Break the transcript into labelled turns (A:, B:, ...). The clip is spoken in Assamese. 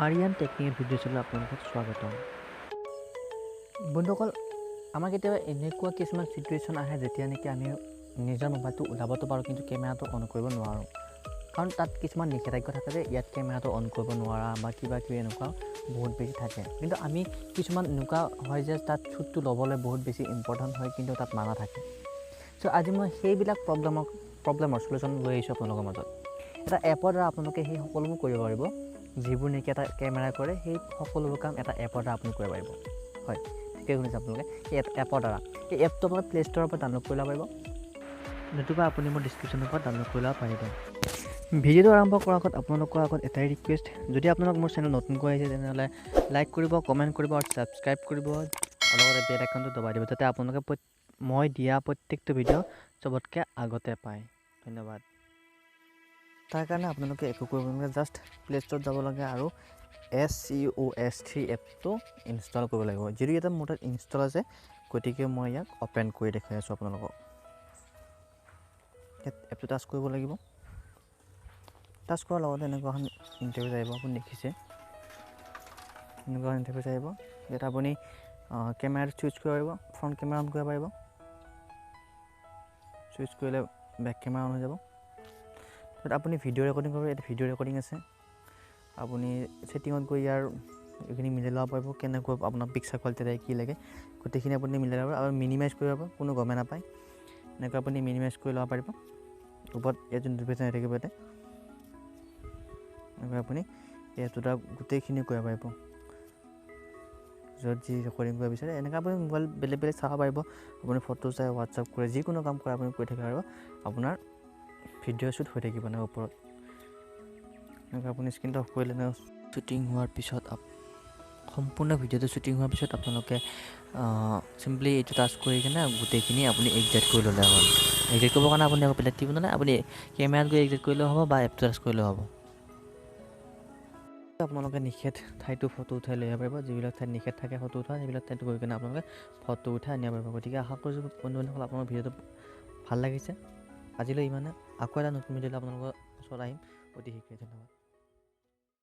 A: আৰিয়ান টেকনিকেল ভিডিঅ'লৈ আপোনালোকক স্বাগতম। বন্ধুসকল, আমাৰ কেতিয়াবা এনেকুৱা কিছুমান চিটুৱেশ্যন আহে যেতিয়া নেকি আমি নিজৰ মোবাইলটো ওলাবতো পাৰোঁ, কিন্তু কেমেৰাটো অন কৰিব নোৱাৰোঁ। কাৰণ তাত কিছুমান নিষেধাজ্ঞা থাকে যে ইয়াত কেমেৰাটো অন কৰিব নোৱাৰা বা কিবা কিবি এনেকুৱা বহুত বেছি থাকে। কিন্তু আমি কিছুমান এনেকুৱা হয় যে তাত শ্বুটটো ল'বলৈ বহুত বেছি ইম্পৰ্টেণ্ট হয়, কিন্তু তাত মানা থাকে। চ' আজি মই সেইবিলাক প্ৰব্লেমৰ চলিউশ্যন লৈ আহিছোঁ আপোনালোকৰ মাজত। এটা এপৰ দ্বাৰা আপোনালোকে সেই সকলোবোৰ কৰিব পাৰিব, যিবোৰ নেকি এটা কেমেৰা কৰে। সেই সকলোবোৰ কাম এটা এপৰ দ্বাৰা আপুনি কৰিব পাৰিব। হয়, ঠিকেই শুনিছে আপোনালোকে, এই এপৰ দ্বাৰা। এই এপটো আপোনাৰ প্লে' ষ্ট'ৰৰ পৰা ডাউনলোড কৰি ল'ব পাৰিব, নতুবা আপুনি মোৰ ডিছক্ৰিপশ্যনৰ পৰা ডাউনলোড কৰি ল'ব পাৰিব। ভিডিঅ'টো আৰম্ভ কৰাৰ আগত আপোনালোকৰ আগত এটাই ৰিকুৱেষ্ট, যদি আপোনালোক মোৰ চেনেল নতুনকৈ আহিছে তেনেহ'লে লাইক কৰিব, কমেণ্ট কৰিব আৰু ছাবস্ক্ৰাইব কৰিব, আৰু লগতে বেল আইকনটো দবাই দিব, যাতে আপোনালোকে মই দিয়া প্ৰত্যেকটো ভিডিঅ' চবতকৈ আগতে পায়। ধন্যবাদ। তাৰ কাৰণে আপোনালোকে একো কৰিব নালাগে, জাষ্ট প্লে' ষ্ট'ৰত যাব লাগে আৰু SEOS3 এপটো ইনষ্টল কৰিব লাগিব, যিটো এটা মোৰ তাত ইনষ্টল আছে। গতিকে মই ইয়াক অ'পেন কৰি দেখাই আছোঁ আপোনালোকক। ইয়াত এপটো টাচ কৰিব লাগিব। টাচ কৰাৰ লগতে এনেকুৱা এখন ইণ্টাৰফেচ আহিব, আপুনি দেখিছে এনেকুৱা ইণ্টাৰফেচ আহিব। ইয়াত আপুনি কেমেৰাটো চুইচ কৰিব পাৰিব, ফ্ৰণ্ট কেমেৰা অন কৰিব পাৰিব। চুইচ কৰিলে বেক কেমেৰা অন হৈ যাব। তাত আপুনি ভিডিঅ' ৰেকৰ্ডিং কৰিব, ইয়াত ভিডিঅ' ৰেকৰ্ডিং আছে। আপুনি ছেটিঙত গৈ ইয়াৰ এইখিনি মিলাই ল'ব পাৰিব, কেনেকৈ আপোনাৰ পিক্সাৰ কোৱালিটি কি লাগে গোটেইখিনি আপুনি মিলাই ল'ব আৰু মিনিমাইজ কৰিব পাৰিব, কোনো গমে নাপায়। এনেকৈ আপুনি মিনিমাইজ কৰি ল'ব পাৰিব। ওপৰত ইয়াত যোনটো পেজ আহি থাকিব, ইয়াতে এনেকৈ আপুনি ইয়াত গোটেইখিনি কৰিব পাৰিব, য'ত যি ৰেকৰ্ডিং কৰিব বিচাৰে। এনেকৈ আপুনি মোবাইল বেলেগ বেলেগ চাব পাৰিব। আপুনি ফটো চাই, হোৱাটছআপ কৰে, যিকোনো কাম কৰে আপুনি কৰি থাকিব পাৰিব। আপোনাৰ ভিডিঅ' শ্বুট হৈ থাকিব মানে ওপৰত। এনেকৈ আপুনি স্ক্ৰীনটো অফ কৰিলে শ্বুটিং হোৱাৰ পিছত সম্পূৰ্ণ ভিডিঅ'টো শ্বুটিং হোৱাৰ পিছত আপোনালোকে চিম্পলি এইটো টাচ কৰি কিনে গোটেইখিনি আপুনি এক্সিট কৰি ল'লে হ'ল। এক্সিট কৰিবৰ কাৰণে আপুনি আকৌ বেলেগ টিপ নালাগে, আপুনি কেমেৰাত গৈ এক্সিট কৰিলেও হ'ব বা এপটো টাচ কৰিলেও হ'ব। আপোনালোকে নিষেধ ঠাইতো ফটো উঠাই লৈ আহিব পাৰিব, যিবিলাক ঠাইত নিষেধ থাকে ফটো উঠা, সেইবিলাক ঠাইত গৈ কিনে আপোনালোকে ফটো উঠাই আনিব পাৰিব। গতিকে আশা কৰিছোঁ বন্ধুসকল আপোনালোকৰ ভিডিঅ'টো ভাল লাগিছে। আজিলৈ ইমানে। আকৌ এটা নতুন ভিডিঅ'লৈ আপোনালোকৰ ওচৰত আহিম অতি শীঘ্ৰে। ধন্যবাদ।